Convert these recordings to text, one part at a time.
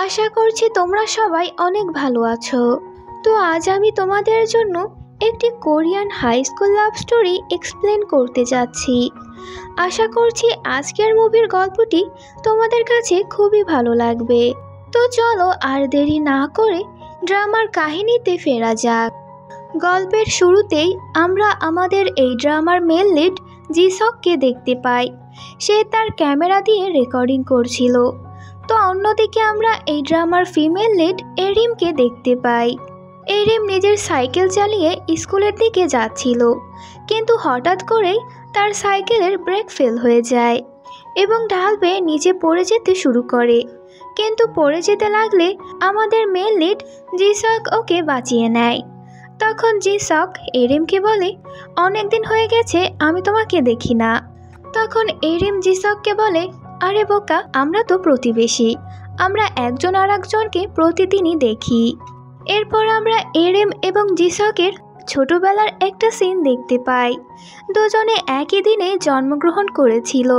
আশা করছি তোমরা সবাই অনেক ভালো আছো। তো আজ আমি তোমাদের জন্য একটি Korean high school love story explain করতে যাচ্ছি। আশা করছি আজকের মুভির গল্পটি তোমাদের কাছে খুবই ভালো লাগবে। তো চলো আর দেরি না করে ড্রামার কাহিনীতে ফেরা যাক। গল্পের শুরুতেই আমরা আমাদের এই ড্রামার মেল লিড জিসককে দেখতে পাই। সে তার ক্যামেরা দিয়ে রেকর্ডিং করছিল। তো অন্যদিকে আমরা এই ড্রামার ফিমেল লিড এরিমকে দেখতে পাই। এরিম নিজের সাইকেল চালিয়ে স্কুলের দিকে যাচ্ছিল, কিন্তু হঠাৎ করেই তার সাইকেলের ব্রেক ফেল হয়ে যায় এবং ঢাল বেয়ে নিচে পড়ে যেতে শুরু করে। কিন্তু পড়ে যেতে লাগলে আমাদের মেল লিড জিসক ওকে বাঁচিয়ে নেয়। তখন জিসক এরিমকে বলে, অনেকদিন হয়ে গেছে আমি তোমাকে দেখি না। তখন এরিম জিসককে বলে, আরে বোকা, আমরা তো প্রতিবেশী, আমরা একজন আর একজনকে প্রতিদিনই দেখি। এরপর আমরা এরিম এবং জিসকের ছোটবেলার একটা সিন দেখতে পাই। দুজনে একই দিনে জন্মগ্রহণ করেছিল।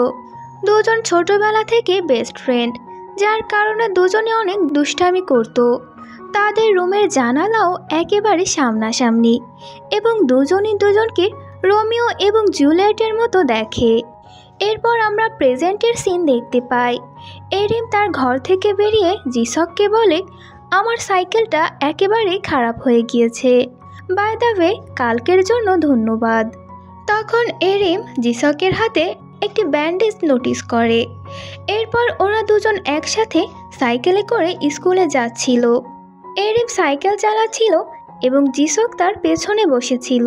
দুজন ছোটবেলা থেকে বেস্ট ফ্রেন্ড, যার কারণে দুজনে অনেক দুষ্টামি করত। তাদের রুমের জানালাও একেবারে সামনাসামনি এবং দুজনই দুজনকে রোমিও এবং জুলিয়েটের মতো দেখে। এরপর আমরা প্রেজেন্টের সিন দেখতে পাই। এরিম তার ঘর থেকে বেরিয়ে জিসককে বলে, আমার সাইকেলটা একেবারে খারাপ হয়ে গিয়েছে, বাই দ্য ওয়ে কালকের জন্য ধন্যবাদ। তখন এরিম জিসকের হাতে একটি ব্যান্ডেজ নোটিস করে। এরপর ওরা দুজন একসাথে সাইকেলে করে স্কুলে যাচ্ছিল। এরিম সাইকেল চালাচ্ছিল এবং জিসক তার পেছনে বসেছিল।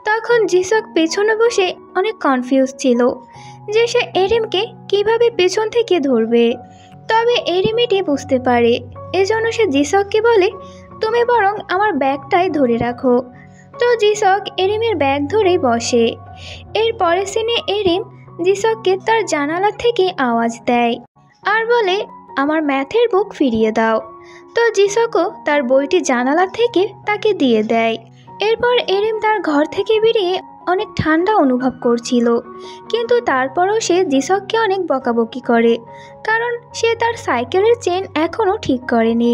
তখন জিসক পেছনে বসে অনেক কনফিউজ ছিল যে সে এরিমকে কিভাবে পেছন থেকে ধরবে। তবে এরিম এটি বুঝতে পারে, এজন্য সে জিসককে বলে, তুমি বরং আমার ব্যাগটাই ধরে রাখো। তো জিসক এরিমের ব্যাগ ধরেই বসে। এর পরের সিনে এরিম জিসককে তার জানালা থেকে আওয়াজ দেয় আর বলে, আমার ম্যাথের বুক ফিরিয়ে দাও। তো জিসকও তার বইটি জানালা থেকে তাকে দিয়ে দেয়। এরপর এরিম তার ঘর থেকে বেরিয়ে অনেক ঠান্ডা অনুভব করছিল, কিন্তু তারপরও সে জিসককে অনেক বকাবকি করে, কারণ সে তার সাইকেলের চেন এখনও ঠিক করেনি।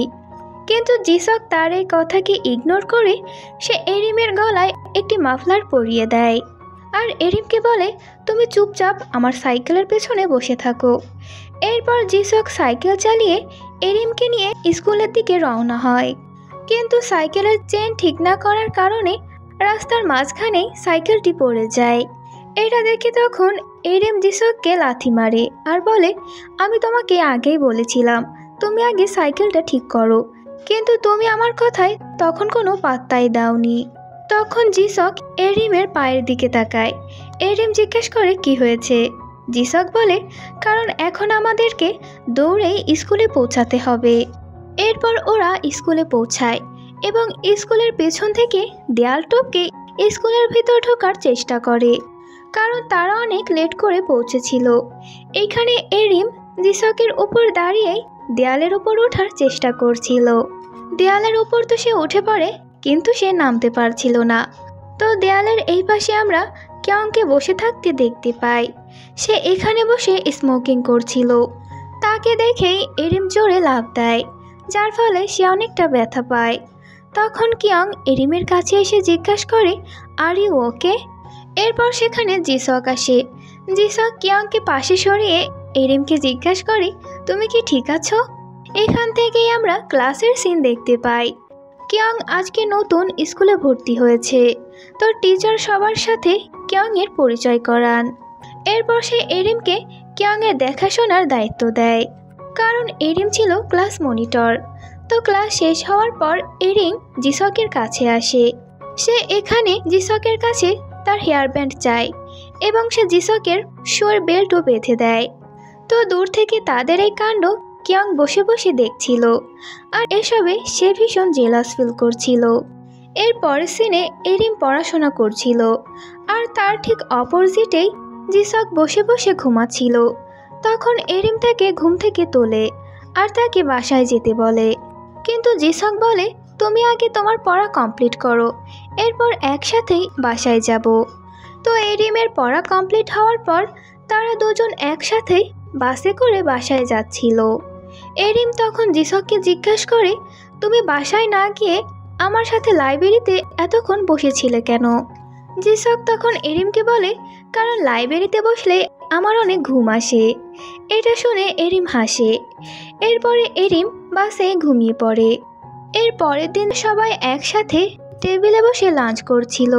কিন্তু জিসক তার এই কথাকে ইগনোর করে সে এরিমের গলায় একটি মাফলার পরিয়ে দেয় আর এরিমকে বলে, তুমি চুপচাপ আমার সাইকেলের পেছনে বসে থাকো। এরপর জিসক সাইকেল চালিয়ে এরিমকে নিয়ে স্কুলের দিকে রওনা হয়, কিন্তু সাইকেলের চেন ঠিক না করার কারণে রাস্তার মাঝখানেই সাইকেলটি পড়ে যায়। এটা দেখে তখন এরিম জিসককে লাথি মারে আর বলে, আমি তোমাকে আগেই বলেছিলাম তুমি আগে সাইকেলটা ঠিক করো, কিন্তু তুমি আমার কথায় তখন কোনো পাত্তাই দাওনি। তখন জিসক এরিমের পায়ের দিকে তাকায়। এরিম জিজ্ঞেস করে, কি হয়েছে? জিসক বলে, কারণ এখন আমাদেরকে দৌড়েই স্কুলে পৌঁছাতে হবে। এরপর ওরা স্কুলে পৌঁছায় এবং স্কুলের পেছন থেকে দেয়াল টপকে স্কুলের ভিতর ঢোকার চেষ্টা করে, কারণ তারা অনেক লেট করে পৌঁছেছিল। এইখানে এরিম জিসকের উপর দাঁড়িয়েই দেয়ালের উপর ওঠার চেষ্টা করছিল। দেয়ালের উপর তো সে উঠে পড়ে, কিন্তু সে নামতে পারছিল না। তো দেয়ালের এই পাশে আমরা কিয়ংকে বসে থাকতে দেখতে পাই। সে এখানে বসে স্মোকিং করছিল। তাকে দেখেই এরিম জোরে লাফ দেয়, যার ফলে সে অনেকটা ব্যথা পায়। তখন কিয়ং এরিমের কাছে এসে জিজ্ঞাসা করে, আর ইউ ওকে? এরপর সেখানে জিসক আসে। জিসক কিয়ংকে পাশে সরিয়ে এরিমকে জিজ্ঞাসা করে, তুমি কি ঠিক আছো? এখান থেকেই আমরা ক্লাসের সিন দেখতে পাই। কিয়ং আজকে নতুন স্কুলে ভর্তি হয়েছে, তো টিচার সবার সাথে কিয়ংয়ের পরিচয় করান। এরপর সে এরিমকে কিয়ংয়ের দেখাশোনার দায়িত্ব দেয়, কারণ এরিম ছিল ক্লাস মনিটর। তো ক্লাস শেষ হওয়ার পর এরিম জিসকের কাছে আসে। সে এখানে জিসকের কাছে তার হেয়ার ব্যান্ড চায় এবং সে জিসকের শুয়ের বেল্টও বেঁধে দেয়। তো দূর থেকে তাদের এই কাণ্ড কিয়ং বসে বসে দেখছিল, আর এসবে সে ভীষণ জেলাস ফিল করছিল। এর পরের সিনে এরিম পড়াশোনা করছিল, আর তার ঠিক অপোজিটেই জিসক বসে বসে ঘুমাচ্ছিল। তখন এরিম তাকে ঘুম থেকে তোলে আর তাকে বাসায় যেতে বলে, কিন্তু জিসক বলে, তুমি আগে তোমার পড়া কমপ্লিট করো, এরপর একসাথেই বাসায় যাব। তো এরিমের পড়া কমপ্লিট হওয়ার পর তারা দুজন একসাথেই বাসে করে বাসায় যাচ্ছিল। এরিম তখন জিসককে জিজ্ঞাসা করে, তুমি বাসায় না গিয়ে আমার সাথে লাইব্রেরিতে এতক্ষণ বসেছিলে কেন? জিসক তখন এরিমকে বলে, কারণ লাইব্রেরিতে বসলে আমার অনেক ঘুম আসে। এটা শুনে এরিম হাসে। এরপরে এরিম বাসে ঘুমিয়ে পড়ে। এর পরের দিন সবাই একসাথে টেবিলে বসে লাঞ্চ করছিল।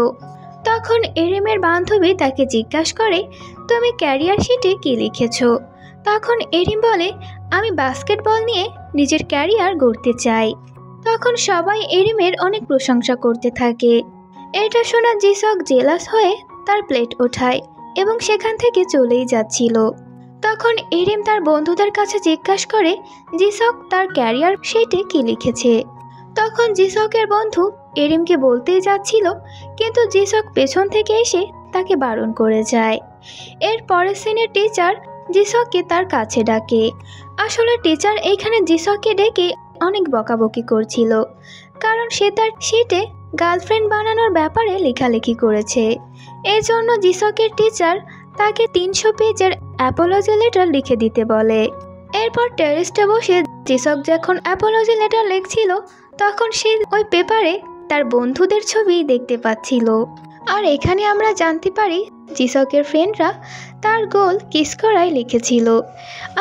তখন এরিমের বান্ধবী তাকে জিজ্ঞাসা করে, তুমি ক্যারিয়ার শিটে কি লিখেছো? তখন এরিম বলে, আমি বাস্কেটবল নিয়ে নিজের ক্যারিয়ার গড়তে চাই। তখন সবাই এরিমের অনেক প্রশংসা করতে থাকে। এটা শোনা জিসক জেলাস হয়ে তার প্লেট ওঠায় এবং সেখান থেকে চলেই যাচ্ছিল। তখন এরিম তার বন্ধুদের কাছে জিজ্ঞাসা করে জিসক তার ক্যারিয়ার শিটে কি লিখেছে। তখন জিসকের বন্ধু এরিমকে বলতেই যাচ্ছিল, কিন্তু জিসক পেছন থেকে এসে তাকে বারণ করে যায়। এর পরের সিনের টিচার জিসককে তার কাছে ডাকে। আসলে টিচার এইখানে জিসককে ডেকে অনেক বকাবকি করছিল, কারণ সে তার শিটে গার্লফ্রেন্ড বানানোর ব্যাপারে লেখালেখি করেছে। এর জন্য জিসকের টিচার তাকে 300 পেজের অ্যাপোলজি লেটার লিখে দিতে বলে। এরপর টেরেসে বসে জিসক যখন অ্যাপোলজি লেটার লিখছিল, তখন সে ওই পেপারে তার বন্ধুদের ছবি দেখতে পাচ্ছিল। আর এখানে আমরা জানতে পারি জিসকের ফ্রেন্ডরা তার গোল কিস করাই লিখেছিল।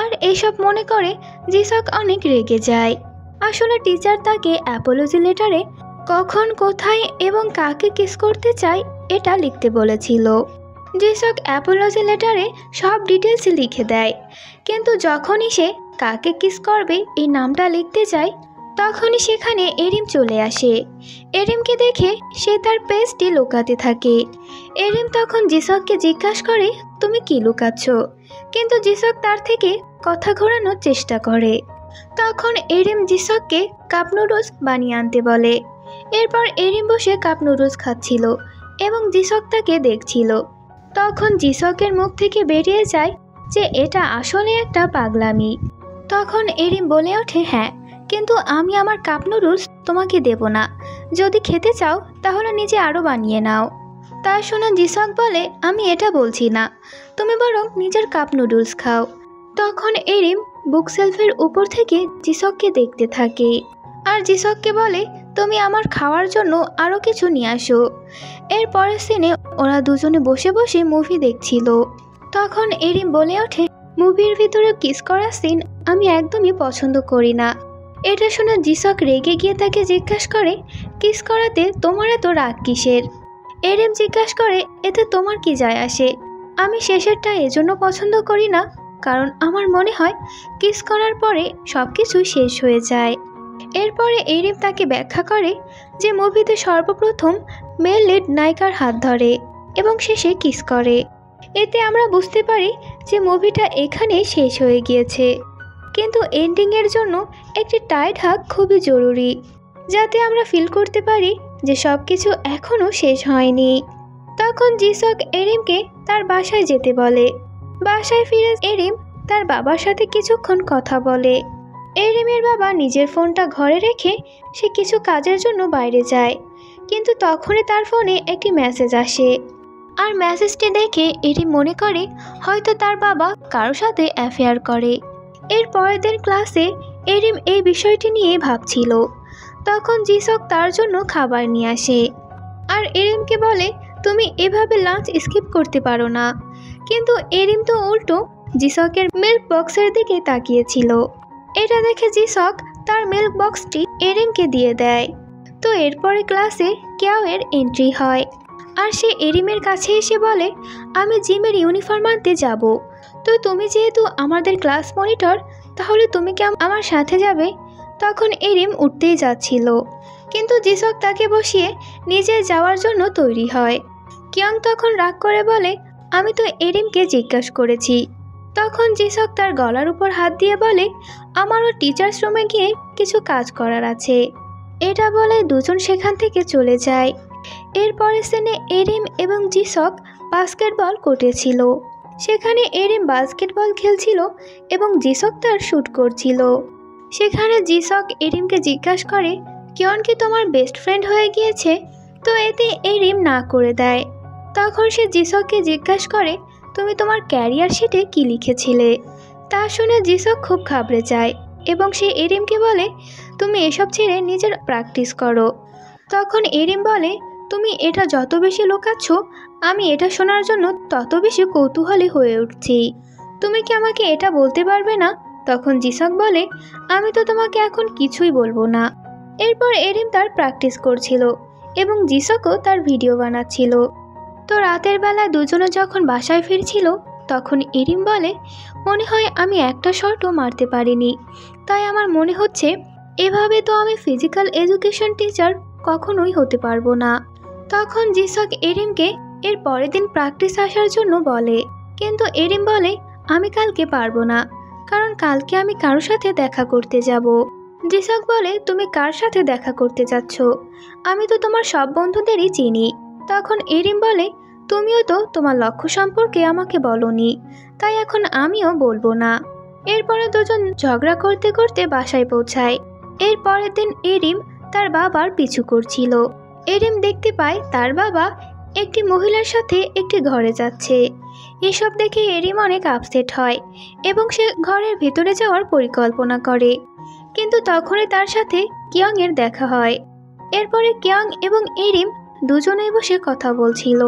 আর এইসব মনে করে জিসক অনেক রেগে যায়। আসলে টিচার তাকে অ্যাপোলজি লেটারে কখন, কোথায় এবং কাকে কিস করতে চায় এটা লিখতে বলেছিল। জিসক অ্যাপোলজি লেটারে সব ডিটেলস লিখে দেয়, কিন্তু যখনই সে কাকে কিস করবে এই নামটা লিখতে চায়, তখনই সেখানে এরিম চলে আসে। এরিমকে দেখে সে তার পেজটি লুকাতে থাকে। এরিম তখন জিসককে জিজ্ঞাসা করে, তুমি কি লুকাচ্ছ? কিন্তু জিসক তার থেকে কথা ঘোরানোর চেষ্টা করে। তখন এরিম জিসককে কাপ নুডলস বানিয়ে আনতে বলে। এরপর এরিম বসে কাপ নুডলস খাচ্ছিল এবং জিসক তাকে দেখছিল। তখন জিসকের মুখ থেকে বেরিয়ে যায় যে এটা আসলে একটা পাগলামি। তখন এরিম বলে ওঠে, হ্যাঁ, কিন্তু আমি আমার কাপ নুডলস তোমাকে দেব না। যদি খেতে চাও তাহলে নিজে আরও বানিয়ে নাও। তা শোনা জিসক বলে, আমি এটা বলছি না, তুমি বরং নিজের কাপ নুডলস খাও। তখন এরিম বুক সেলফের উপর থেকে জিসককে দেখতে থাকে আর জিসককে বলে, তুমি আমার খাওয়ার জন্য আরও কিছু নিয়ে আসো। এর পরের সিনে ওরা দুজনে বসে বসে মুভি দেখছিল। তখন এরিম বলে ওঠে, মুভির ভিতরে কিস করা সিন আমি একদমই পছন্দ করি না। এটা শুনে জিসক রেগে গিয়ে তাকে জিজ্ঞাসা করে, কিস করাতে তোমার এত রাগ কিসের? এরিম জিজ্ঞাসা করে, এতে তোমার কি যায় আসে? আমি শেষেরটা এজন্য পছন্দ করি না কারণ আমার মনে হয় কিস করার পরে সব কিছু শেষ হয়ে যায়। এরপরে এরিম তাকে ব্যাখ্যা করে যে মুভিতে সর্বপ্রথম মেল লিড নায়িকার হাত ধরে এবং শেষে কিস করে। এতে আমরা বুঝতে পারি যে মুভিটা এখানেই শেষ হয়ে গিয়েছে, কিন্তু এন্ডিংয়ের জন্য একটি টাইট হাগ খুবই জরুরি, যাতে আমরা ফিল করতে পারি যে সব কিছু এখনও শেষ হয়নি। তখন জিসক এরিমকে তার বাসায় যেতে বলে। বাসায় ফিরে এরিম তার বাবার সাথে কিছুক্ষণ কথা বলে। এরিমের বাবা নিজের ফোনটা ঘরে রেখে সে কিছু কাজের জন্য বাইরে যায়, কিন্তু তখনই তার ফোনে একটি মেসেজ আসে। আর মেসেজটি দেখে এরিম মনে করে হয়তো তার বাবা কারোর সাথে অ্যাফেয়ার করে। এর পরের দিন ক্লাসে এরিম এই বিষয়টি নিয়ে ভাবছিল। তখন জিসক তার জন্য খাবার নিয়ে আসে আর এরিমকে বলে, তুমি এভাবে লাঞ্চ স্কিপ করতে পারো না। কিন্তু এরিম তো উল্টো জিসকের মিল্ক বক্সের দিকে তাকিয়েছিল। এটা দেখে জিসক তার মিল্ক বক্সটি এরিমকে দিয়ে দেয়। তো এরপরে ক্লাসে কেয়াওয়ের এন্ট্রি হয় আর সে এরিমের কাছে এসে বলে, আমি জিমের ইউনিফর্ম আনতে যাব, তো তুমি যেহেতু আমাদের ক্লাস মনিটর, তাহলে তুমি কি আমার সাথে যাবে? তখন এরিম উঠতেই যাচ্ছিল, কিন্তু জিসক তাকে বসিয়ে নিজে যাওয়ার জন্য তৈরি হয়। কিয়ং তখন রাগ করে বলে, আমি তো এরিমকে জিজ্ঞাসা করেছি। তখন জিসক তার গলার উপর হাত দিয়ে বলে, আমারও টিচার্স রুমে গিয়ে কিছু কাজ করার আছে। এটা বলে দুজন সেখান থেকে চলে যায়। এরপরের সিনে এরিম এবং জিসক বাস্কেটবল কোর্টে ছিল। সেখানে এরিম বাস্কেটবল খেলছিল এবং জিসক তার শ্যুট করছিল। সেখানে জিসক এরিমকে জিজ্ঞাসা করে, কিয়ন কি তোমার বেস্ট ফ্রেন্ড হয়ে গিয়েছে? তো এতে এরিম না করে দেয়। তখন সে জিসককে জিজ্ঞাসা করে, তুমি তোমার ক্যারিয়ার শিটে কি লিখেছিলে? তা শুনে জিসক খুব ঘাবড়ে যায় এবং সে এরিমকে বলে তুমি এসব ছেড়ে নিজের প্র্যাকটিস করো। তখন এরিম বলে তুমি এটা যত বেশি লুকাচ্ছ আমি এটা শোনার জন্য তত বেশি কৌতূহলী হয়ে উঠছি। তুমি কি আমাকে এটা বলতে পারবে না? তখন জিসক বলে আমি তো তোমাকে এখন কিছুই বলবো না। এরপর এরিম তার প্র্যাকটিস করছিল এবং জিসকও তার ভিডিও বানাচ্ছিল। তো রাতের বেলা দুজনে যখন বাসায় ফিরছিল তখন এরিম বলে মনে হয় আমি একটা শটও মারতে পারিনি, তাই আমার মনে হচ্ছে এভাবে তো আমি ফিজিক্যাল এডুকেশন টিচার কখনোই হতে পারবো না। তখন জিসক এরিমকে এর পরের দিন প্র্যাকটিস আসার জন্য বলে, কিন্তু এরিম বলে আমি কালকে পারবো না, কারণ কালকে আমি কারোর সাথে দেখা করতে যাব। জিসক বলে তুমি কার সাথে দেখা করতে যাচ্ছ? আমি তো তোমার সব বন্ধুদেরই চিনি। তখন এরিম বলে তুমিও তো তোমার লক্ষ্য সম্পর্কে আমাকে বলনি, তাই এখন আমিও বলবো না। এরপরে দুজন ঝগড়া করতে করতে বাসায় পৌঁছায়। এর পরের দিন এরিম তার বাবার পিছু করছিল। এরিম দেখতে পায় তার বাবা একটি মহিলার সাথে একটি ঘরে যাচ্ছে। এসব দেখে এরিম অনেক আপসেট হয় এবং সে ঘরের ভেতরে যাওয়ার পরিকল্পনা করে, কিন্তু তখনই তার সাথে কিয়ং এর দেখা হয়। এরপরে কিয়ং এবং এরিম দুজনেই বসে কথা বলছিল,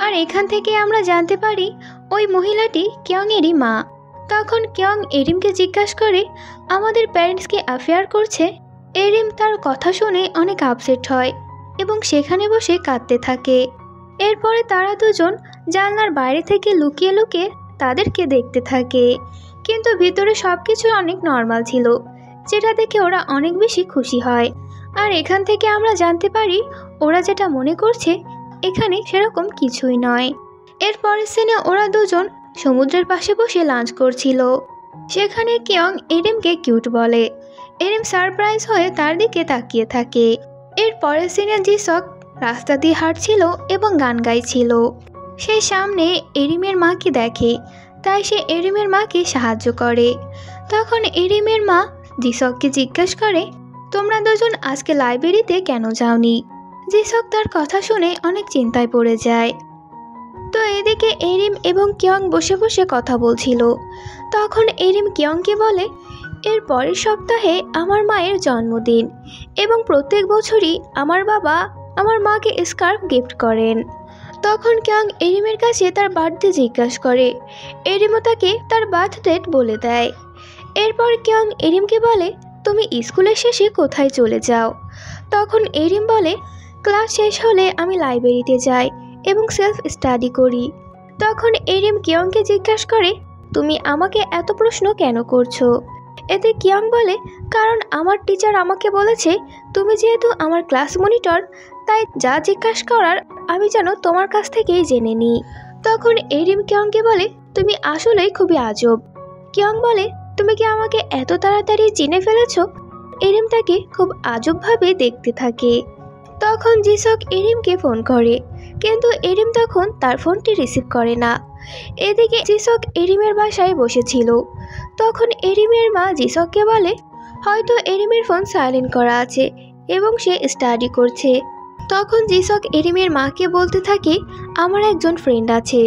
আর এখান থেকে আমরা জানতে পারি ওই মহিলাটি কিয়ং এরই মা। তখন কিয়ং এরিমকে জিজ্ঞাসা করে আমাদের প্যারেন্টসকে অ্যাফেয়ার করছে। এরিম তার কথা শুনে অনেক আপসেট হয় এবং সেখানে বসে কাঁদতে থাকে। এরপরে তারা দুজন জানলার বাইরে থেকে লুকিয়ে লুকিয়ে তাদেরকে দেখতে থাকে, কিন্তু ভিতরে সবকিছু অনেক নর্মাল ছিল, যেটা দেখে ওরা অনেক বেশি খুশি হয়। আর এখান থেকে আমরা জানতে পারি ওরা যেটা মনে করছে এখানে সেরকম কিছুই নয়। এরপরের সিনে ওরা দুজন সমুদ্রের পাশে বসে লাঞ্চ করছিল। সেখানে কিয়ং এরিমকে কিউট বলে। এরিম সারপ্রাইজ হয়ে তার দিকে তাকিয়ে থাকে। এর পরের সিনে জিসক রাস্তা দিয়ে হাঁটছিল এবং গান গাইছিল। সে সামনে এরিমের মাকে দেখে, তাই সে এরিমের মাকে সাহায্য করে। তখন এরিমের মা জিসককে জিজ্ঞাসা করে তোমরা দুজন আজকে লাইব্রেরিতে কেন যাওনি? জিসক তার কথা শুনে অনেক চিন্তায় পড়ে যায়। তো এদিকে এরিম এবং কিয়ং বসে বসে কথা বলছিল। তখন এরিম কিয়ংকে বলে এর পরের সপ্তাহে আমার মায়ের জন্মদিন এবং প্রত্যেক বছরই আমার বাবা আমার মাকে স্কার্ফ গিফট করেন। তখন কিয়ং এরিমের কাছে তার বার্থডে জিজ্ঞাসা করে। এরিমও তাকে তার বার্থ ডেট বলে দেয়। এরপর কিয়ং এরিমকে বলে তুমি স্কুলের শেষে কোথায় চলে যাও? তখন এরিম বলে ক্লাস শেষ হলে আমি লাইব্রেরিতে যাই এবং সেলফ স্টাডি করি। তখন এরিম কিয়ংকে জিজ্ঞাসা করে তুমি আমাকে এত প্রশ্ন কেন করছো? এতে কিয়ং বলে কারণ আমার টিচার আমাকে বলেছে তুমি যেহেতু আমার ক্লাস মনিটর, তাই যা জিজ্ঞাসা করার আমি যেন তোমার কাছ থেকেই জেনে নিই। তখন এরিম কিয়ংকে বলে তুমি আসলেই খুবই আজব। কিয়ং বলে তুমি কি আমাকে এত তাড়াতাড়ি চিনে ফেলেছ? এরিম তাকে খুব আজবভাবে দেখতে থাকে। তখন জিসক এরিমকে ফোন করে, কিন্তু এরিম তখন তার ফোনটি রিসিভ করে না। এদিকে জিসক এরিমের বাসায় বসেছিল। তখন এরিমের মা জিসককে বলে হয়তো এরিমের ফোন সাইলেন্ট করা আছে এবং সে স্টাডি করছে। তখন জিসক এরিমের মাকে বলতে থাকে আমার একজন ফ্রেন্ড আছে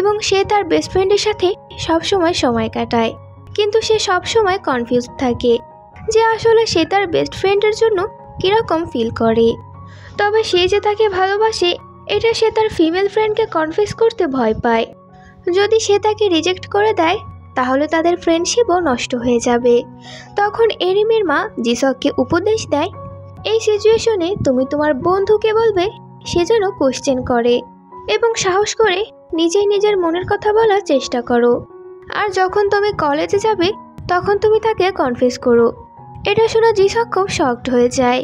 এবং সে তার বেস্ট ফ্রেন্ডের সাথে সবসময় সময় কাটায়, কিন্তু সে সবসময় কনফিউজ থাকে যে আসলে সে তার বেস্ট ফ্রেন্ডের জন্য কীরকম ফিল করে। তবে সে যে তাকে ভালোবাসে এটা সে তার ফিমেল ফ্রেন্ডকে কনফেস করতে ভয় পায়। যদি সে তাকে রিজেক্ট করে দেয় তাহলে তাদের ফ্রেন্ডশিপও নষ্ট হয়ে যাবে। তখন এরিমের মা জিসককে উপদেশ দেয় এই সিচুয়েশনে তুমি তোমার বন্ধুকে বলবে সে যেন কোশ্চেন করে এবং সাহস করে নিজেই নিজের মনের কথা বলার চেষ্টা করো, আর যখন তুমি কলেজে যাবে তখন তুমি তাকে কনফেস করো। এটা শুনে জিসক খুব শকড হয়ে যায়।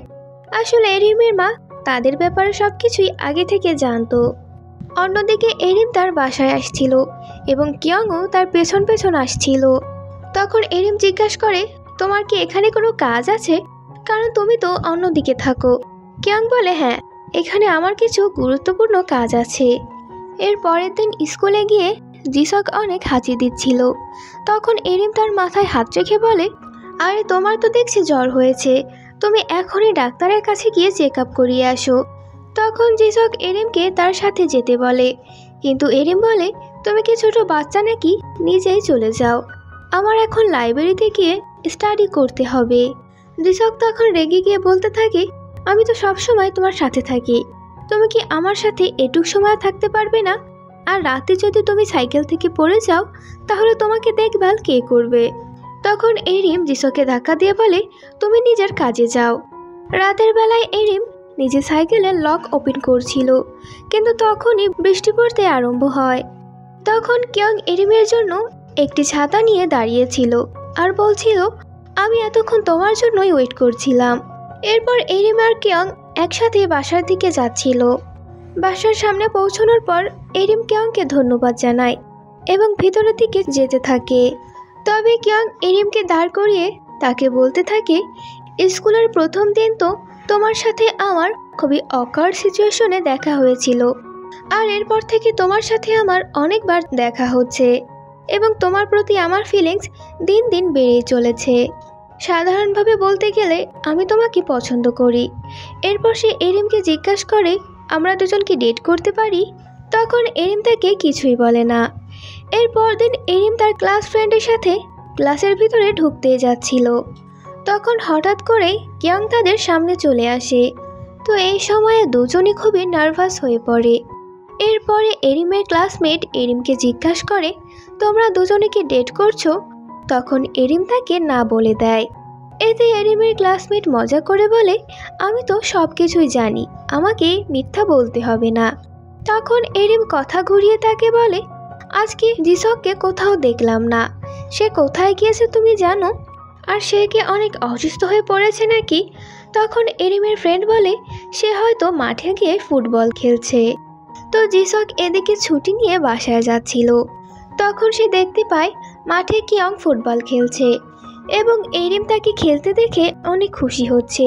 আসলে এরিমের মা তাদের ব্যাপারে সবকিছুই আগে থেকে জানতো। অন্যদিকে এরিম তার বাসায় আসছিল এবং কিয়ংও তার পেছন পেছন আসছিল। তখন এরিম জিজ্ঞাসা করে তোমার কি এখানে কোনো কাজ আছে, কারণ তুমি তো অন্যদিকে থাকো। কিয়ং বলে হ্যাঁ, এখানে আমার কিছু গুরুত্বপূর্ণ কাজ আছে। এর পরের দিন স্কুলে গিয়ে জিসক অনেক হাঁচি দিচ্ছিল। তখন এরিম তার মাথায় হাত রেখে বলে আরে তোমার তো দেখছি জ্বর হয়েছে, তুমি এখনই ডাক্তারের কাছে গিয়ে চেক আপ করিয়ে আসো। তখন জিসক এরিমকে তার সাথে যেতে বলে, কিন্তু এরিম বলে তুমি কি ছোট বাচ্চা নাকি, নিজেই চলে যাও। আমার এখন লাইব্রেরিতে গিয়ে স্টাডি করতে হবে। জিসক তখন রেগে গিয়ে বলতে থাকে, আমি তো সবসময় তোমার সাথে থাকি, তুমি কি আমার সাথে এটুক সময় থাকতে পারবে না? আর রাতে যদি তুমি সাইকেল থেকে পড়ে যাও তাহলে তোমাকে দেখভাল কে করবে? তখন এরিম জিসকে ধাক্কা দিয়ে বলে, তুমি নিজের কাজে যাও। রাতের বেলায় এরিম নিজে সাইকেলের লক ওপেন করছিল, কিন্তু তখনই বৃষ্টি পড়তে আরম্ভ হয়। তখন কিয়ং এরিমের জন্য একটি ছাতা নিয়ে দাঁড়িয়েছিল আর বলছিল, আমি এতক্ষণ তোমার জন্যই ওয়েট করছিলাম। এরপর এরিম আর কিয়ং একসাথে বাসার দিকে যাচ্ছিল। বাসার সামনে পৌঁছানোর পর এরিম কিয়ংকে ধন্যবাদ জানায় এবং ভিতরের দিকে যেতে থাকে। তবে কিয়ং এরিমকে দাঁড় করিয়ে তাকে বলতে থাকে, স্কুলের প্রথম দিন তো তোমার সাথে আমার খুবই অকার্ড সিচুয়েশনে দেখা হয়েছিল, আর এরপর থেকে তোমার সাথে আমার অনেকবার দেখা হচ্ছে এবং তোমার প্রতি আমার ফিলিংস দিন দিন বেড়েই চলেছে। সাধারণভাবে বলতে গেলে আমি তোমাকে পছন্দ করি। এরপর সে এরিমকে জিজ্ঞাসা করে, আমরা দুজন কি ডেট করতে পারি? তখন এরিম তাকে কিছুই বলে না। এরপর দিন এরিম তার ক্লাস ফ্রেন্ডের সাথে ক্লাসের ভিতরে ঢুকতে যাচ্ছিল। তখন হঠাৎ করেই কিয়ং তাদের সামনে চলে আসে। তো এই সময়ে দুজনই খুবই নার্ভাস হয়ে পড়ে। এরপরে এরিমের ক্লাসমেট এরিমকে জিজ্ঞাসা করে, তোমরা দুজনে কি ডেট করছো? তখন এরিম তাকে না বলে দেয়। এতে এরিমের ক্লাসমেট মজা করে বলে, আমি তো সব কিছুই জানি, আমাকে মিথ্যা বলতে হবে না। তখন এরিম কথা ঘুরিয়ে তাকে বলে, আজকে জিসককে কোথাও দেখলাম না, সে কোথায় গিয়েছে তুমি জানো? আর সে কি অনেক অসুস্থ হয়ে পড়েছে নাকি? তখন এরিমের ফ্রেন্ড বলে, সে হয়তো মাঠে গিয়ে ফুটবল খেলছে। তো জিসক এদিকে ছুটি নিয়ে বাসায় যাচ্ছিল। তখন সে দেখতে পায় মাঠে কিয়ং ফুটবল খেলছে এবং এরিম তাকে খেলতে দেখে অনেক খুশি হচ্ছে।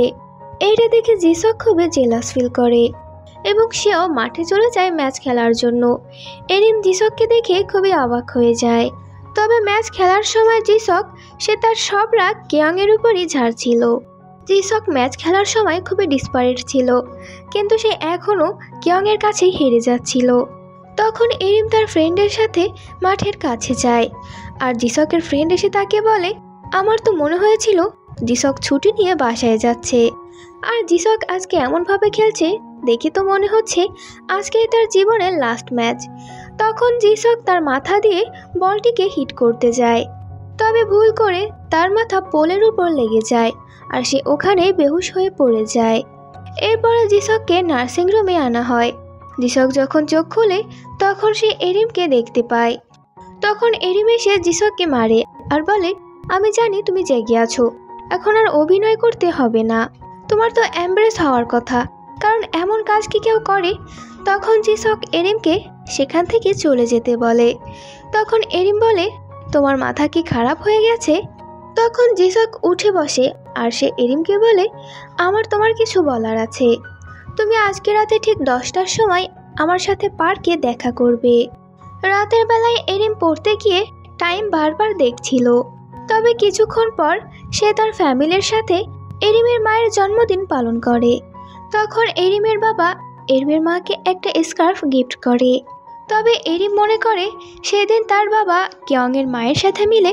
এইটা দেখে জিসক খুবই জেলাস ফিল করে এবং সেও মাঠে চলে যায় ম্যাচ খেলার জন্য। এরিম জিসককে দেখে খুবই অবাক হয়ে যায়। তবে ম্যাচ খেলার সময় জিসক সে তার সব রাগ কিয়ংয়ের উপরই ঝাড়ছিল। জিসক ম্যাচ খেলার সময় খুবই ডিসপারেট ছিল, কিন্তু সে এখনও কিয়ংয়ের কাছেই হেরে যাচ্ছিল। তখন এরিম তার ফ্রেন্ডের সাথে মাঠের কাছে যায় আর জিসকের ফ্রেন্ড এসে তাকে বলে, আমার তো মনে হয়েছিল জিসক ছুটি নিয়ে বাসায় যাচ্ছে, আর জিসক আজকে এমনভাবে খেলছে দেখে তো মনে হচ্ছে আজকেই তার জীবনের লাস্ট ম্যাচ। তখন জিসক তার মাথা দিয়ে বলটিকে হিট করতে যায়, তবে ভুল করে তার মাথা পোলের উপর লেগে যায় আর সে ওখানে বেহুশ হয়ে পড়ে যায়। এরপরে জিসককে নার্সিং রুমে আনা হয়। জিসক যখন চোখ খুলে তখন সে এরিমকে দেখতে পায়। তখন এরিম এসে জিসককে মারে আর বলে, আমি জানি তুমি জেগে আছো, এখন আর অভিনয় করতে হবে না, তোমার তো এমব্রেস হওয়ার কথা, কারণ এমন কাজ কি কেউ করে? তখন জিসক এরিমকে সেখান থেকে চলে যেতে বলে। তখন এরিম বলে, তোমার মাথা কি খারাপ হয়ে গেছে? তখন জিসক উঠে বসে আর সে এরিমকে বলে, আমার তোমার কিছু বলার আছে, তুমি আজকে রাতে ঠিক 10টার সময় আমার সাথে পার্কে দেখা করবে। রাতের বেলায় এরিম পড়তে গিয়ে টাইম বারবার দেখছিল। তবে কিছুক্ষণ পর সে তার ফ্যামিলির সাথে এরিমের মায়ের জন্মদিন পালন করে। তখন এরিমের বাবা এরিমের মাকে একটা স্কার্ফ গিফট করে। তবে এরিম মনে করে সেদিন তার বাবা কিয়ংয়ের মায়ের সাথে মিলে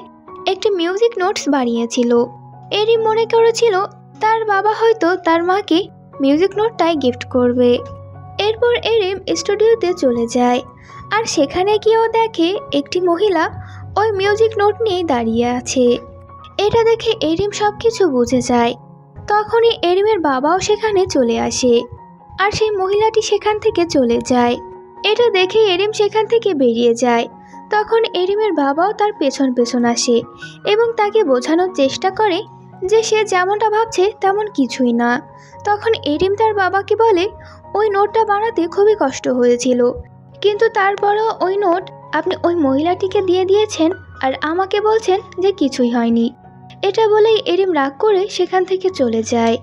একটি মিউজিক নোটস বানিয়েছিল। এরিম মনে করেছিল তার বাবা হয়তো তার মাকে মিউজিক নোটটাই গিফট করবে। এরপর এরিম স্টুডিওতে চলে যায় আর সেখানে গিয়েও দেখে একটি মহিলা ওই মিউজিক নোট নিয়ে দাঁড়িয়ে আছে। এটা দেখে এরিম সব কিছু বুঝে যায়। তখনই এরিমের বাবাও সেখানে চলে আসে আর সেই মহিলাটি সেখান থেকে চলে যায়। এটা দেখে এরিম সেখান থেকে বেরিয়ে যায়। তখন এরিমের বাবাও তার পেছন পেছন আসে এবং তাকে বোঝানোর চেষ্টা করে যে সে যেমনটা ভাবছে তেমন কিছুই না। তখন এরিম তার বাবাকে বলে, ওই নোটটা বানাতে খুবই কষ্ট হয়েছিল, কিন্তু তারপরও ওই নোট আপনি ওই মহিলাটিকে দিয়ে দিয়েছেন আর আমাকে বলছেন যে কিছুই হয়নি। এটা বলেই এরিম রাগ করে সেখান থেকে চলে যায়।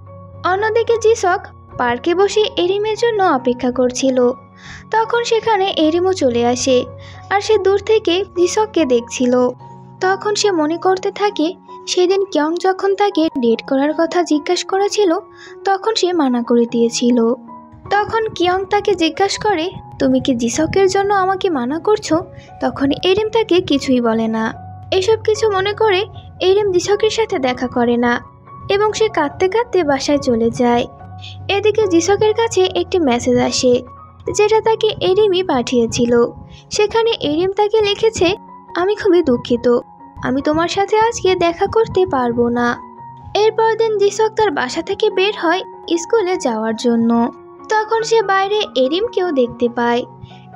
অন্যদিকে জিসক পার্কে বসে এরিমের জন্য অপেক্ষা করছিল। তখন সেখানে এরিমও চলে আসে আর সে দূর থেকে জিসককে দেখছিল। তখন সে মনে করতে থাকে সেদিন কিয়ং যখন তাকে ডেট করার কথা জিজ্ঞাসা করেছিল তখন সে মানা করে দিয়েছিল। তখন কিয়ং তাকে জিজ্ঞাসা করে, তুমি কি জিসকের জন্য আমাকে মানা করছো? তখন এরিম তাকে কিছুই বলে না। এসব কিছু মনে করে এরিম জিসকের সাথে দেখা করে না এবং সে কাঁদতে কাঁদতে বাসায় চলে যায়। এদিকে জিসকের কাছে একটি মেসেজ আসে যেটা তাকে এরিমই পাঠিয়েছিল। সেখানে এরিম তাকে লিখেছে, আমি খুবই দুঃখিত, আমি তোমার সাথে আজকে দেখা করতে পারবো না। এরপর দিন জিসক তার বাসা থেকে বের হয় স্কুলে যাওয়ার জন্য। তখন সে বাইরে এরিমকেও দেখতে পায়।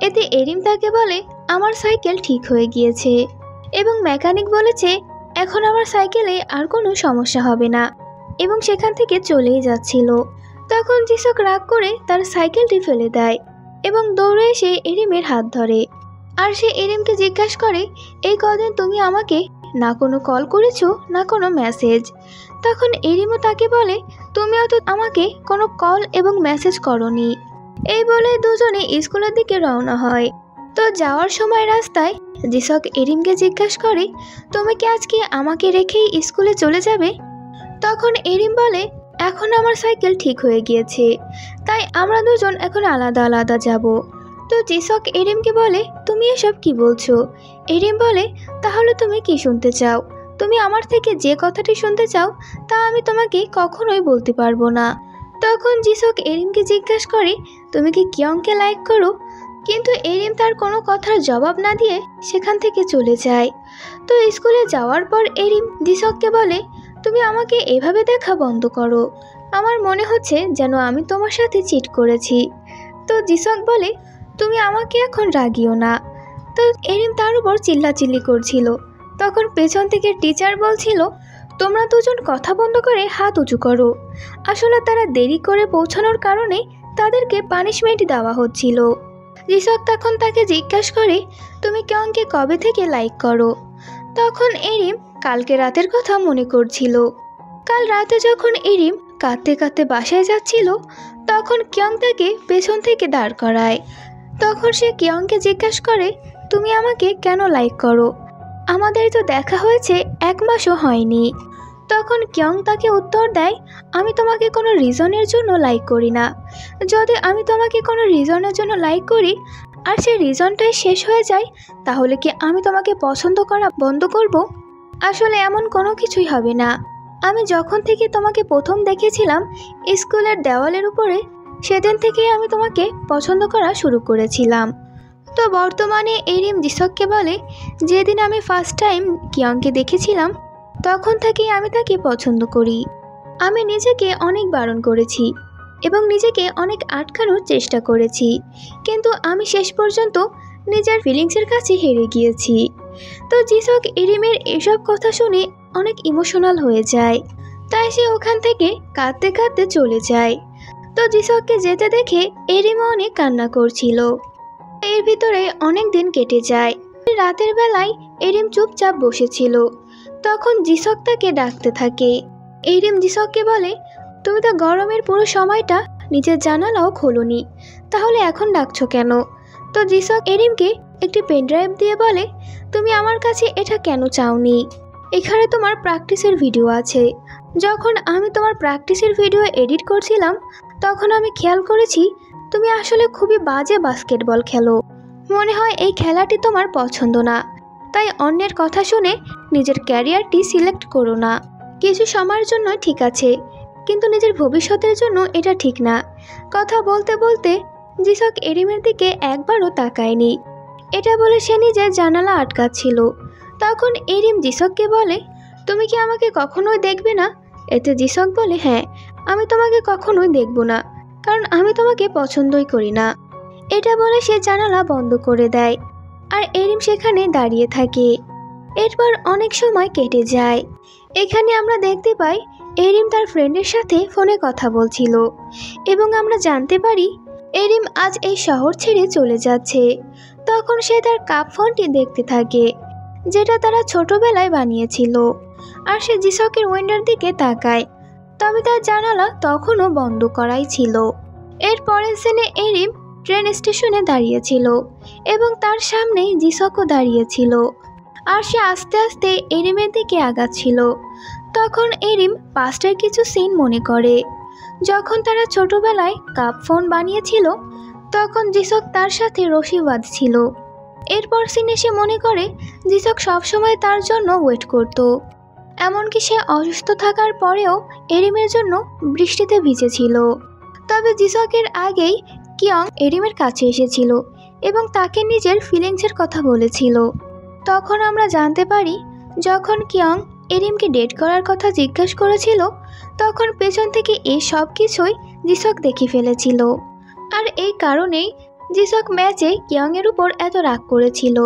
এতে এরিম তাকে বলে, আমার সাইকেল ঠিক হয়ে গিয়েছে এবং মেকানিক বলেছে এখন আমার সাইকেলে আর কোনো সমস্যা হবে না, এবং সেখান থেকে চলেই যাচ্ছিল। তখন জিসক রাগ করে তার সাইকেলটি ফেলে দেয় এবং দৌড়ে এসে এরিমের হাত ধরে। আর সে এরিমকে জিজ্ঞাসা করে, এই কদিন তুমি আমাকে না কোনো কল করেছো না কোনো মেসেজ। তখন এরিমও তাকে বলে, তুমিও তো আমাকে কোনো কল এবং মেসেজ করোনি। এই বলে দুজনে স্কুলের দিকে রওনা হয়। তো যাওয়ার সময় রাস্তায় জিসক এরিমকে জিজ্ঞাসা করে, তুমি কি আজকে আমাকে রেখেই স্কুলে চলে যাবে? তখন এরিম বলে, এখন আমার সাইকেল ঠিক হয়ে গিয়েছে, তাই আমরা দুজন এখন আলাদা আলাদা যাব। তো জিসক এরিমকে বলে, তুমি এসব কি বলছো? এরিম বলে, তাহলে তুমি কি শুনতে চাও? তুমি আমার থেকে যে কথাটি শুনতে চাও তা আমি তোমাকে কখনোই বলতে পারবো না। তখন জিসক এরিমকে জিজ্ঞাসা করে, তুমি কি কিয়ংকে লাইক করো? কিন্তু এরিম তার কোনো কথার জবাব না দিয়ে সেখান থেকে চলে যায়। তো স্কুলে যাওয়ার পর এরিম জিসককে বলে, তুমি আমাকে এভাবে দেখা বন্ধ করো, আমার মনে হচ্ছে যেন আমি তোমার সাথে চিট করেছি। তো জিসক বলে, তুমি আমাকে এখন রাগিও না। তো এরিম তার উপর চিল্লাচিল্লি করছিল। তখন পেছন থেকে টিচার বলছিল, তোমরা দুজন কথা বন্ধ করে হাত উঁচু করো। আসলে তারা দেরি করে পৌঁছানোর কারণে তাদেরকে পানিশমেন্ট দেওয়া হচ্ছিল। জিসক তখন তাকে জিজ্ঞাসা করে, তুমি কিয়ংকে কবে থেকে লাইক করো? তখন এরিম কালকে রাতের কথা মনে করছিল। কাল রাতে যখন এরিম কাঁদতে কাঁদতে বাসায় যাচ্ছিল তখন কিয়ং তাকে পেছন থেকে দাঁড় করায়। তখন সে কিয়ংকে জিজ্ঞাসা করে, তুমি আমাকে কেন লাইক করো? আমাদের তো দেখা হয়েছে 1 মাসও হয়নি। তখন কিয়ং তাকে উত্তর দেয়, আমি তোমাকে কোনো রিজনের জন্য লাইক করি না। যদি আমি তোমাকে কোনো রিজনের জন্য লাইক করি আর সেই রিজনটাই শেষ হয়ে যায় তাহলে কি আমি তোমাকে পছন্দ করা বন্ধ করব? আসলে এমন কোনো কিছুই হবে না। আমি যখন থেকে তোমাকে প্রথম দেখেছিলাম স্কুলের দেওয়ালের উপরে, সেদিন থেকেই আমি তোমাকে পছন্দ করা শুরু করেছিলাম। তো বর্তমানে এরিম জিসককে বলে, যেদিন আমি ফার্স্ট টাইম কিয়ংকে দেখেছিলাম তখন থেকেই আমি তাকে পছন্দ করি। আমি নিজেকে অনেক বারণ করেছি এবং নিজেকে অনেক আটকানোর চেষ্টা করেছি, কিন্তু আমি শেষ পর্যন্ত নিজের ফিলিংসের কাছে হেরে গিয়েছি। তো জিসক এরিমের এসব কথা শুনে অনেক ইমোশনাল হয়ে যায়, তাই সে ওখান থেকে কাঁদতে কাঁদতে চলে যায়। তো জিসককে যেতে দেখে এরিমও অনেক কান্না করছিল। এর ভিতরে অনেক দিন কেটে যায়। রাতের বেলায় এরিম চুপচাপ বসেছিল। তখন জিসক তাকে ডাকতে থাকে। এরিম জিসককে বলে, তুমি তো গরমের পুরো সময়টা নিজের জানালাও খোলোনি, তাহলে এখন ডাকছো কেন? তো জিসক এরিমকে একটি পেনড্রাইভ দিয়ে বলে, তুমি আমার কাছে এটা কেন চাওনি? এখানে তোমার প্র্যাকটিসের ভিডিও আছে। যখন আমি তোমার প্র্যাকটিসের ভিডিও এডিট করছিলাম তখন আমি খেয়াল করেছি তুমি আসলে খুবই বাজে বাস্কেটবল খেলো। মনে হয় এই খেলাটি তোমার পছন্দ না, তাই অন্যের কথা শুনে নিজের ক্যারিয়ারটি সিলেক্ট করো না। কিছু সময়ের জন্য ঠিক আছে, কিন্তু নিজের ভবিষ্যতের জন্য এটা ঠিক না। কথা বলতে বলতে জিসক এরিমের দিকে একবারও তাকায়নি। এটা বলে সে নিজের জানালা আটকাচ্ছিল। তখন এরিম জিসককে বলে, তুমি কি আমাকে কখনোই দেখবে না? এতে জিসক বলে, হ্যাঁ, আমি তোমাকে কখনোই দেখব না, কারণ আমি তোমাকে পছন্দই করি না। এটা বলে সে জানালা বন্ধ করে দেয় আর এরিম সেখানে দাঁড়িয়ে থাকে। এরপর অনেক সময় কেটে যায়। এখানে আমরা দেখতে পাই এরিম তার ফ্রেন্ডের সাথে ফোনে কথা বলছিল এবং আমরা জানতে পারি এরিম আজ এই শহর ছেড়ে চলে যাচ্ছে। তখন সে তার কাপ ফোনটি দেখতে থাকে যেটা তারা ছোটবেলায় বানিয়েছিল, আর সে জিসকের উইন্ডোর দিকে তাকায়, তবে তার জানালা তখনও বন্ধ করাই ছিল। এর পরের সিনে এরিম ট্রেন স্টেশনে দাঁড়িয়েছিল এবং তার সামনেই জিসকও দাঁড়িয়েছিল, আর সে আস্তে আস্তে এরিমের দিকে আগাচ্ছিল। তখন এরিম পাস্টের কিছু সিন মনে করে। যখন তারা ছোটবেলায় কাপ ফোন বানিয়েছিল তখন জিসক তার সাথে রশি বাঁধছিল। এরপর সিনে সে মনে করে জিসক সবসময় তার জন্য ওয়েট করত। এমনকি সে অসুস্থ থাকার পরেও এরিমের জন্য বৃষ্টিতে ভিজেছিল। তবে জিসকের আগেই কিয়ং এরিমের কাছে এসেছিল এবং তাকে নিজের ফিলিংসের কথা বলেছিল। তখন আমরা জানতে পারি যখন কিয়ং এরিমকে ডেট করার কথা জিজ্ঞাসা করেছিল তখন পেছন থেকে এই সব কিছুই জিসক দেখে ফেলেছিল। আর এই কারণেই জিসক ম্যাচে কিয়ংয়ের উপর এত রাগ করেছিল।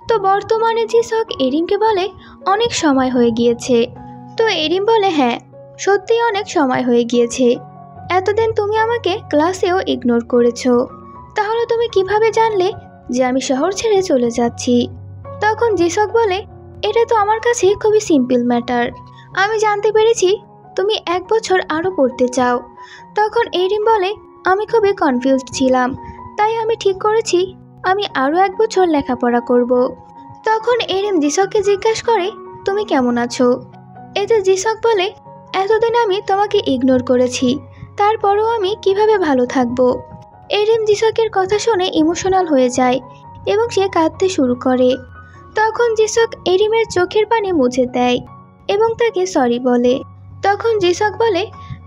তো বর্তমানে জিসক এরিমকে বলে অনেক সময় হয়ে গিয়েছে। তো এরিম বলে হ্যাঁ, সত্যিই অনেক সময় হয়ে গিয়েছে। এতদিন তুমি আমাকে ক্লাসেও ইগনোর করেছো, তাহলে তুমি কিভাবে জানলে যে আমি শহর ছেড়ে চলে যাচ্ছি? তখন জিসক বলে এটা তো আমার কাছে খুবই সিম্পল ম্যাটার। আমি জানতে পেরেছি তুমি 1 বছর আরও পড়তে চাও। তখন এরিম বলে আমি খুবই কনফিউজড ছিলাম, তাই আমি ঠিক করেছি আমি আরও 1 বছর লেখাপড়া করব। তখন এরিম জিসককে জিজ্ঞাসা করে তুমি কেমন আছো? এতে জিসক বলে এতদিন আমি তোমাকে ইগনোর করেছি, তারপরও আমি কিভাবে ভালো থাকবো? এরিম জিসকের কথা শুনে ইমোশনাল হয়ে যায় এবং সে কাঁদতে শুরু করে। তখন জিসক এরিমের চোখের পানি মুছে দেয় এবং তাকে সরি বলে। তখন জিসক বলে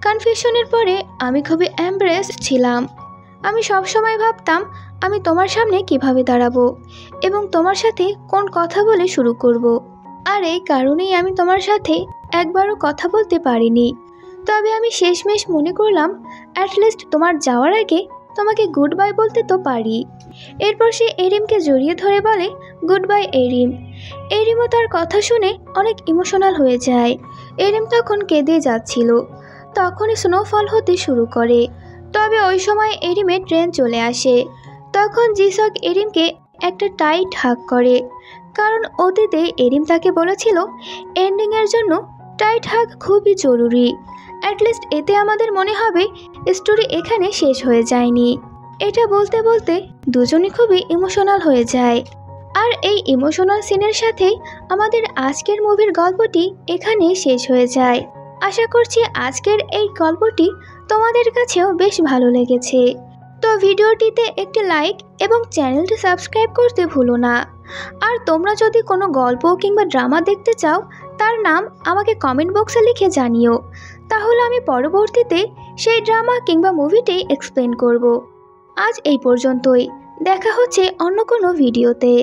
কনফিউশনের পরে আমি খুবই এমব্রেস ছিলাম। আমি সবসময় ভাবতাম আমি তোমার সামনে কিভাবে দাঁড়াবো এবং তোমার সাথে কোন কথা বলে শুরু করব। আর এই কারণেই আমি তোমার সাথে একবারও কথা বলতে পারিনি। তবে আমি শেষমেশ মনে করলাম অ্যাটলিস্ট তোমার যাওয়ার আগে তোমাকে গুড বাই বলতে তো পারি। এরপর সে এরিমকে জড়িয়ে ধরে বলে গুড বাই এরিম। এরিমও তার কথা শুনে অনেক ইমোশনাল হয়ে যায়। এরিম তখন কেঁদে যাচ্ছিল। তখনই স্নোফল হতে শুরু করে। তবে ওই সময় এরিমে ট্রেন চলে আসে। তখন জিসক এরিমকে একটা টাইট হাগ করে, কারণ অতীতে এরিম তাকে বলেছিল এন্ডিংয়ের জন্য টাইট হাগ খুবই জরুরি। অ্যাটলিস্ট এতে আমাদের মনে হবে স্টোরি এখানে শেষ হয়ে যায়নি। এটা বলতে বলতে দুজনই খুবই ইমোশনাল হয়ে যায়। আর এই ইমোশনাল সিনের সাথেই আমাদের আজকের মুভির গল্পটি এখানে শেষ হয়ে যায়। আশা করছি আজকের এই গল্পটি তোমাদের কাছেও বেশ ভালো লেগেছে। তো ভিডিওটিতে একটি লাইক এবং চ্যানেলটি সাবস্ক্রাইব করতে ভুলো না। আর তোমরা যদি কোনো গল্প কিংবা ড্রামা দেখতে চাও তার নাম আমাকে কমেন্ট বক্সে লিখে জানিও, তাহলে আমি পরবর্তীতে সেই ড্রামা কিংবা মুভিটি এক্সপ্লেন করব। আজ এই পর্যন্তই, দেখা হচ্ছে অন্য কোনো ভিডিওতে।